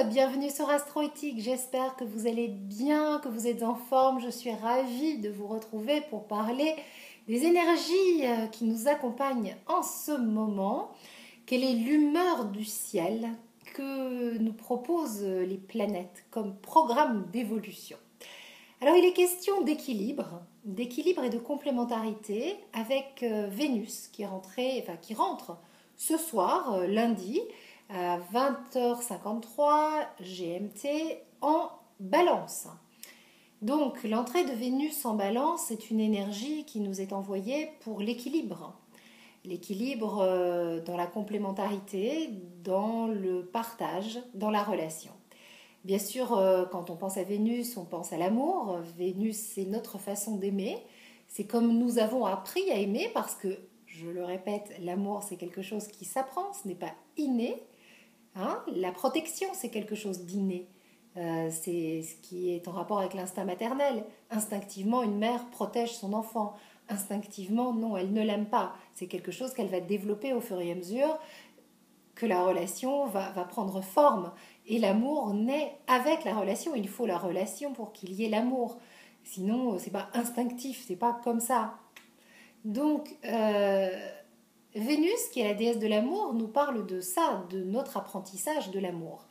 bienvenue sur Astroéthique, j'espère que vous allez bien, que vous êtes en forme, je suis ravie de vous retrouver pour parler des énergies qui nous accompagnent en ce moment. Quelle est l'humeur du ciel que nous proposent les planètes comme programme d'évolution? Alors il est question d'équilibre et de complémentarité avec Vénus qui rentre ce soir, lundi, à 20h53 GMT en Balance. Donc l'entrée de Vénus en Balance est une énergie qui nous est envoyée pour l'équilibre. L'équilibre dans la complémentarité, dans le partage, dans la relation. Bien sûr, quand on pense à Vénus, on pense à l'amour. Vénus, c'est notre façon d'aimer. C'est comme nous avons appris à aimer parce que, je le répète, l'amour, c'est quelque chose qui s'apprend, ce n'est pas inné. La protection, c'est quelque chose d'inné. C'est ce qui est en rapport avec l'instinct maternel. Instinctivement, une mère protège son enfant. Instinctivement, non, elle ne l'aime pas. C'est quelque chose qu'elle va développer au fur et à mesure que la relation va prendre forme. Et l'amour naît avec la relation. Il faut la relation pour qu'il y ait l'amour. Sinon, c'est pas instinctif, c'est pas comme ça. Donc, Vénus, qui est la déesse de l'amour, nous parle de ça, de notre apprentissage de l'amour.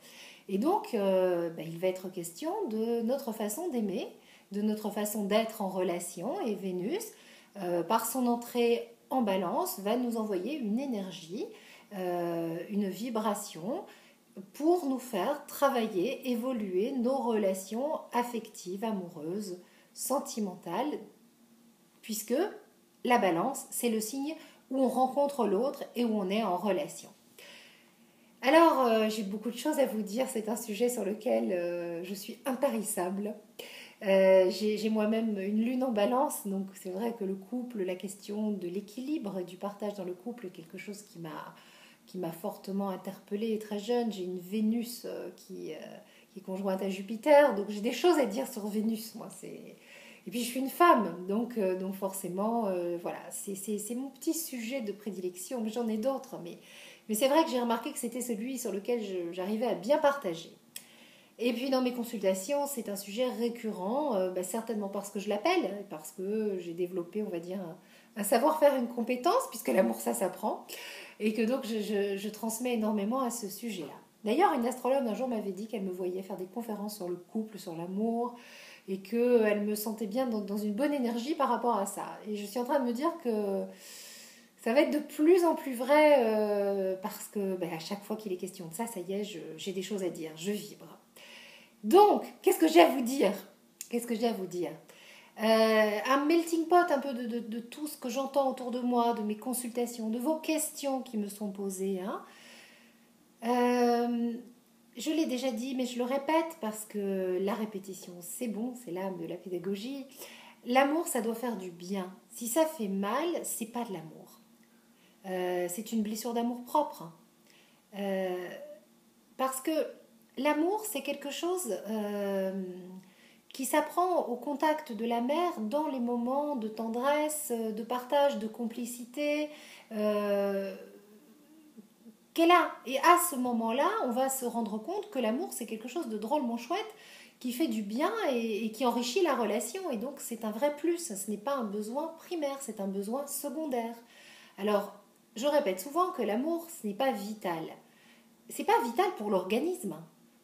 Et donc, il va être question de notre façon d'aimer, de notre façon d'être en relation. Et Vénus, par son entrée en Balance, va nous envoyer une énergie, une vibration pour nous faire travailler, évoluer nos relations affectives, amoureuses, sentimentales, puisque la Balance, c'est le signe où on rencontre l'autre et où on est en relation. Alors, j'ai beaucoup de choses à vous dire, c'est un sujet sur lequel je suis intarissable. J'ai moi-même une lune en Balance, donc c'est vrai que le couple, la question de l'équilibre et du partage dans le couple est quelque chose qui m'a fortement interpellée très jeune. J'ai une Vénus qui est conjointe à Jupiter, donc j'ai des choses à dire sur Vénus, moi. Et puis je suis une femme, donc forcément, voilà, c'est mon petit sujet de prédilection, mais j'en ai d'autres, mais c'est vrai que j'ai remarqué que c'était celui sur lequel j'arrivais à bien partager. Et puis dans mes consultations, c'est un sujet récurrent, certainement parce que je l'appelle, parce que j'ai développé, on va dire, un savoir-faire, une compétence, puisque l'amour, ça s'apprend, et que donc je transmets énormément à ce sujet-là. D'ailleurs, une astrologue un jour m'avait dit qu'elle me voyait faire des conférences sur le couple, sur l'amour, et qu'elle me sentait bien dans une bonne énergie par rapport à ça. Et je suis en train de me dire que ça va être de plus en plus vrai parce que à chaque fois qu'il est question de ça, ça y est, j'ai des choses à dire, je vibre. Donc, qu'est-ce que j'ai à vous dire? Un melting pot un peu de tout ce que j'entends autour de moi, de mes consultations, de vos questions qui me sont posées. Je l'ai déjà dit, mais je le répète parce que la répétition, c'est bon, c'est l'âme de la pédagogie. L'amour, ça doit faire du bien. Si ça fait mal, c'est pas de l'amour. C'est une blessure d'amour propre. Parce que l'amour, c'est quelque chose qui s'apprend au contact de la mère dans les moments de tendresse, de partage, de complicité qu'elle a. Et à ce moment-là, on va se rendre compte que l'amour, c'est quelque chose de drôlement chouette qui fait du bien et qui enrichit la relation. Et donc, c'est un vrai plus. Ce n'est pas un besoin primaire, c'est un besoin secondaire. Alors, je répète souvent que l'amour, ce n'est pas vital. C'est pas vital pour l'organisme.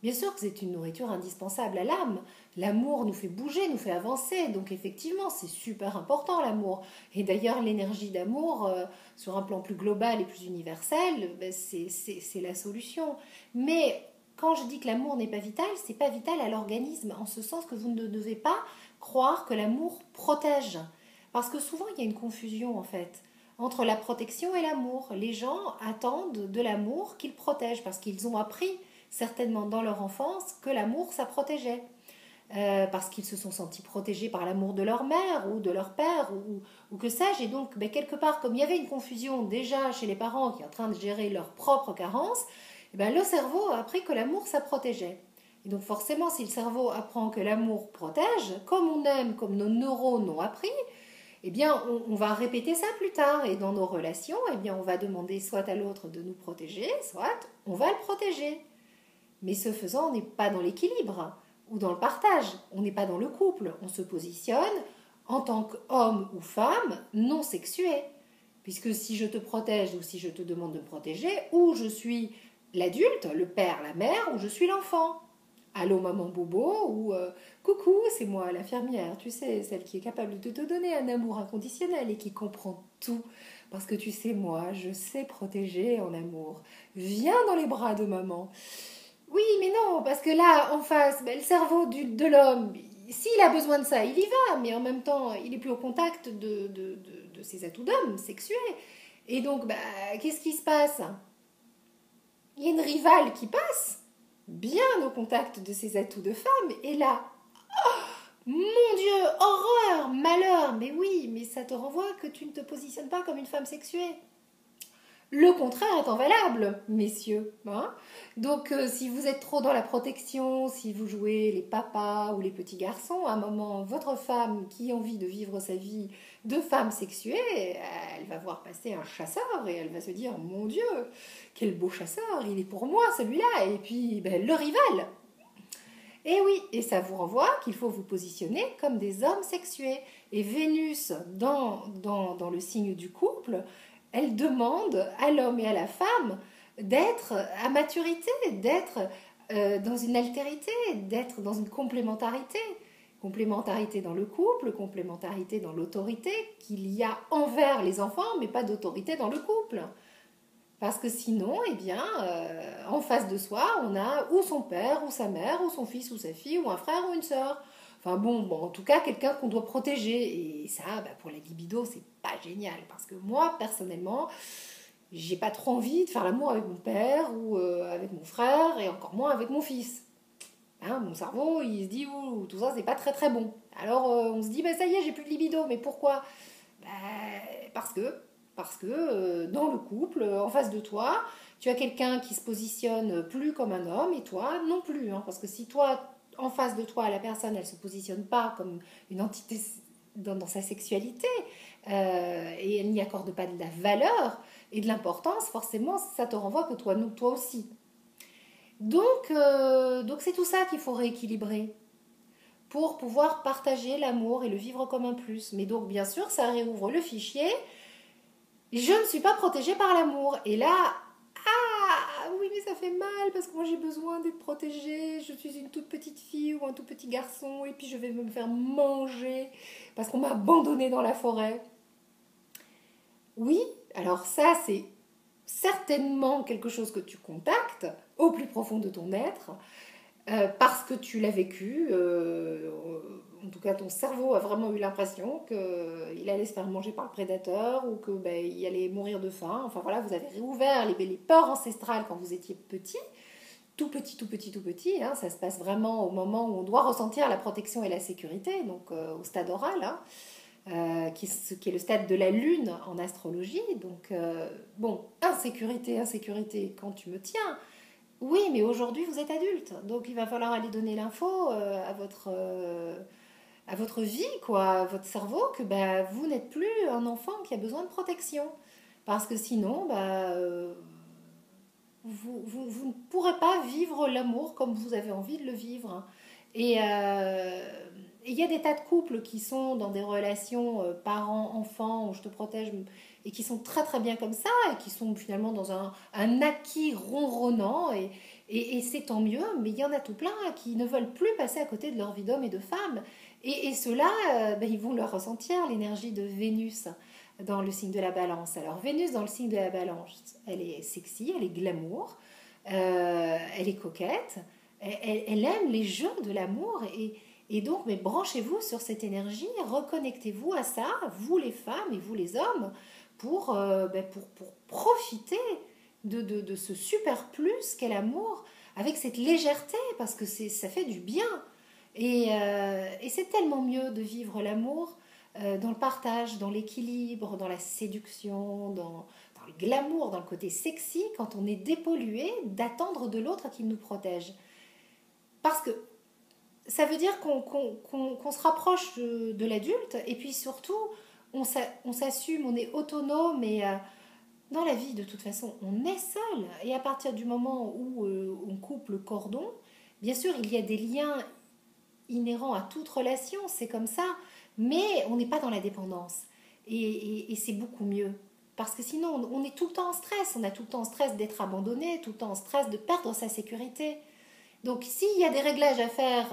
Bien sûr que c'est une nourriture indispensable à l'âme. L'amour nous fait bouger, nous fait avancer. Donc effectivement, c'est super important l'amour. Et d'ailleurs, l'énergie d'amour, sur un plan plus global et plus universel, c'est la solution. Mais quand je dis que l'amour n'est pas vital, c'est pas vital à l'organisme, en ce sens que vous ne devez pas croire que l'amour protège. Parce que souvent, il y a une confusion en fait entre la protection et l'amour. Les gens attendent de l'amour qu'il protège parce qu'ils ont appris certainement dans leur enfance que l'amour ça protégeait. Parce qu'ils se sont sentis protégés par l'amour de leur mère ou de leur père ou que sais-je. Et donc, quelque part, comme il y avait une confusion déjà chez les parents qui sont en train de gérer leurs propres carences, le cerveau a appris que l'amour ça protégeait. Et donc forcément, si le cerveau apprend que l'amour protège, comme on aime, comme nos neurones ont appris, on va répéter ça plus tard. Et dans nos relations, on va demander soit à l'autre de nous protéger, soit on va le protéger. Mais ce faisant, on n'est pas dans l'équilibre ou dans le partage. On n'est pas dans le couple. On se positionne en tant qu'homme ou femme non sexué. Puisque si je te protège ou si je te demande de me protéger, ou je suis l'adulte, le père, la mère, ou je suis l'enfant. Allô maman bobo, ou coucou, c'est moi l'infirmière, tu sais, celle qui est capable de te donner un amour inconditionnel et qui comprend tout. Parce que tu sais, moi, je sais protéger en amour. Viens dans les bras de maman. Oui, mais non, parce que là, en face, ben, le cerveau de l'homme, s'il a besoin de ça, il y va, mais en même temps, il est plus au contact de ses atouts d'homme sexués. Et donc, bah, qu'est-ce qui se passe? Il y a une rivale qui passe, bien au contact de ses atouts de femme, et là, mon Dieu, horreur, malheur, mais oui, mais ça te renvoie que tu ne te positionnes pas comme une femme sexuée. Le contraire étant valable, messieurs. Hein. Donc, si vous êtes trop dans la protection, si vous jouez les papas ou les petits garçons, à un moment, votre femme qui a envie de vivre sa vie de femme sexuée, elle va voir passer un chasseur et elle va se dire, mon Dieu, quel beau chasseur, il est pour moi celui-là. Et puis, ben, le rival. Et oui, et ça vous renvoie qu'il faut vous positionner comme des hommes sexués. Et Vénus, dans le signe du couple, elle demande à l'homme et à la femme d'être à maturité, d'être dans une altérité, d'être dans une complémentarité. Complémentarité dans le couple, complémentarité dans l'autorité qu'il y a envers les enfants, mais pas d'autorité dans le couple. Parce que sinon, eh bien, en face de soi, on a ou son père, ou sa mère, ou son fils, ou sa fille, ou un frère, ou une sœur. Enfin bon, en tout cas, quelqu'un qu'on doit protéger. Et ça, bah, pour la libido, c'est pas génial. Parce que moi, personnellement, j'ai pas trop envie de faire l'amour avec mon père, ou avec mon frère, et encore moins avec mon fils. Hein, mon cerveau, il se dit, ouh, tout ça, c'est pas très très bon. Alors, on se dit, bah, ça y est, j'ai plus de libido. Mais pourquoi? Bah, parce que dans le couple, en face de toi, tu as quelqu'un qui se positionne plus comme un homme et toi non plus. Hein, parce que si toi, en face de toi, la personne, elle se positionne pas comme une entité dans sa sexualité et elle n'y accorde pas de la valeur et de l'importance, forcément, ça te renvoie que toi, nous, toi aussi. Donc c'est tout ça qu'il faut rééquilibrer pour pouvoir partager l'amour et le vivre comme un plus. Mais donc, bien sûr, ça réouvre le fichier. Je ne suis pas protégée par l'amour. Et là, ah oui, mais ça fait mal parce que moi j'ai besoin d'être protégée. Je suis une toute petite fille ou un tout petit garçon et puis je vais me faire manger parce qu'on m'a abandonnée dans la forêt. Oui, alors ça c'est certainement quelque chose que tu contactes au plus profond de ton être. Parce que tu l'as vécu, en tout cas ton cerveau a vraiment eu l'impression qu'il allait se faire manger par le prédateur ou que ben, il allait mourir de faim. Enfin voilà, vous avez réouvert les peurs ancestrales quand vous étiez petit, tout petit, tout petit, tout petit. Hein, ça se passe vraiment au moment où on doit ressentir la protection et la sécurité, donc au stade oral, hein, qui est le stade de la lune en astrologie. Donc bon, insécurité, insécurité, quand tu me tiens. Oui, mais aujourd'hui, vous êtes adulte, donc il va falloir aller donner l'info à votre vie, quoi, à votre cerveau, que bah, vous n'êtes plus un enfant qui a besoin de protection. Parce que sinon, bah, vous ne pourrez pas vivre l'amour comme vous avez envie de le vivre. Et il y a des tas de couples qui sont dans des relations parents-enfants, où je te protège, et qui sont très très bien comme ça, et qui sont finalement dans un acquis ronronnant, et c'est tant mieux, mais il y en a tout plein qui ne veulent plus passer à côté de leur vie d'homme et de femme. Et ceux-là, ben, ils vont le ressentir, l'énergie de Vénus dans le signe de la balance. Alors Vénus dans le signe de la balance, elle est sexy, elle est glamour, elle est coquette, elle aime les jeux de l'amour et donc mais branchez-vous sur cette énergie, reconnectez-vous à ça, vous les femmes et vous les hommes, pour profiter de ce super plus qu'est l'amour avec cette légèreté parce que ça fait du bien. Et c'est tellement mieux de vivre l'amour dans le partage, dans l'équilibre, dans la séduction, dans le glamour, dans le côté sexy, quand on est dépollué d'attendre de l'autre qu'il nous protège. Parce que ça veut dire qu'on se rapproche de l'adulte et puis surtout on s'assume, on est autonome et dans la vie, de toute façon, on est seul. Et à partir du moment où on coupe le cordon, bien sûr, il y a des liens inhérents à toute relation, c'est comme ça, mais on n'est pas dans la dépendance. Et c'est beaucoup mieux. Parce que sinon, on est tout le temps en stress. On a tout le temps en stress d'être abandonné, tout le temps en stress de perdre sa sécurité. Donc, s'il y a des réglages à faire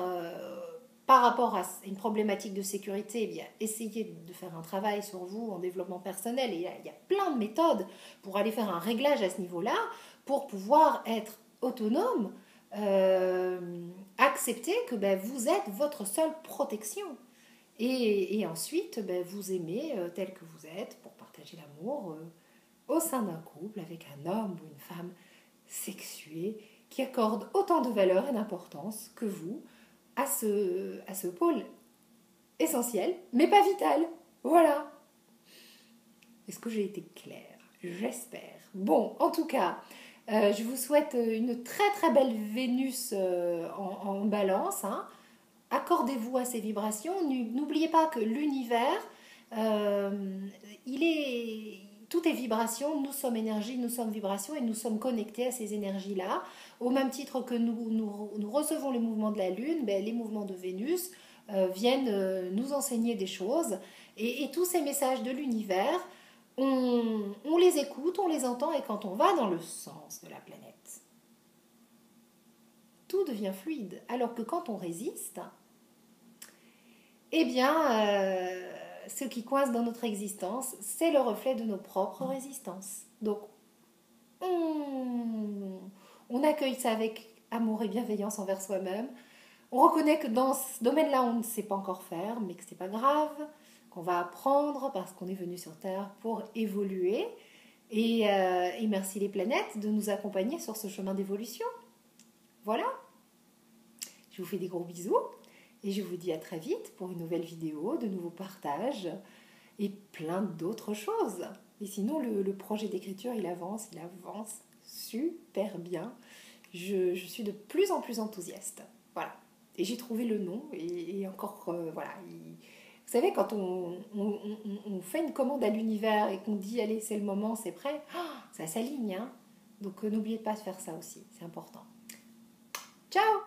par rapport à une problématique de sécurité, eh bien, essayez de faire un travail sur vous en développement personnel. Et il y a plein de méthodes pour aller faire un réglage à ce niveau-là, pour pouvoir être autonome, accepter que ben, vous êtes votre seule protection. Et ensuite, ben, vous aimez tel que vous êtes pour partager l'amour au sein d'un couple avec un homme ou une femme sexuée qui accorde autant de valeur et d'importance que vous à ce pôle essentiel, mais pas vital. Voilà. Est-ce que j'ai été claire? J'espère. Bon, en tout cas, je vous souhaite une très très belle Vénus en balance. Hein. Accordez-vous à ces vibrations. N'oubliez pas que l'univers, tout est vibration, nous sommes énergie, nous sommes vibration et nous sommes connectés à ces énergies-là. Au même titre que nous recevons les mouvements de la Lune, ben, les mouvements de Vénus viennent nous enseigner des choses. Et tous ces messages de l'univers, on les écoute, on les entend, et quand on va dans le sens de la planète, tout devient fluide. Alors que quand on résiste, eh bien, ce qui coince dans notre existence, c'est le reflet de nos propres résistances. Donc, on accueille ça avec amour et bienveillance envers soi-même. On reconnaît que dans ce domaine-là, on ne sait pas encore faire, mais que c'est pas grave, qu'on va apprendre parce qu'on est venu sur Terre pour évoluer. Et merci les planètes de nous accompagner sur ce chemin d'évolution. Voilà. Je vous fais des gros bisous et je vous dis à très vite pour une nouvelle vidéo, de nouveaux partages et plein d'autres choses. Et sinon, le projet d'écriture, il avance super bien. Je suis de plus en plus enthousiaste. Voilà. Et j'ai trouvé le nom et encore, voilà. Vous savez, quand on fait une commande à l'univers et qu'on dit, allez, c'est le moment, c'est prêt, ça s'aligne. Hein. Donc, n'oubliez pas de faire ça aussi, c'est important. Ciao!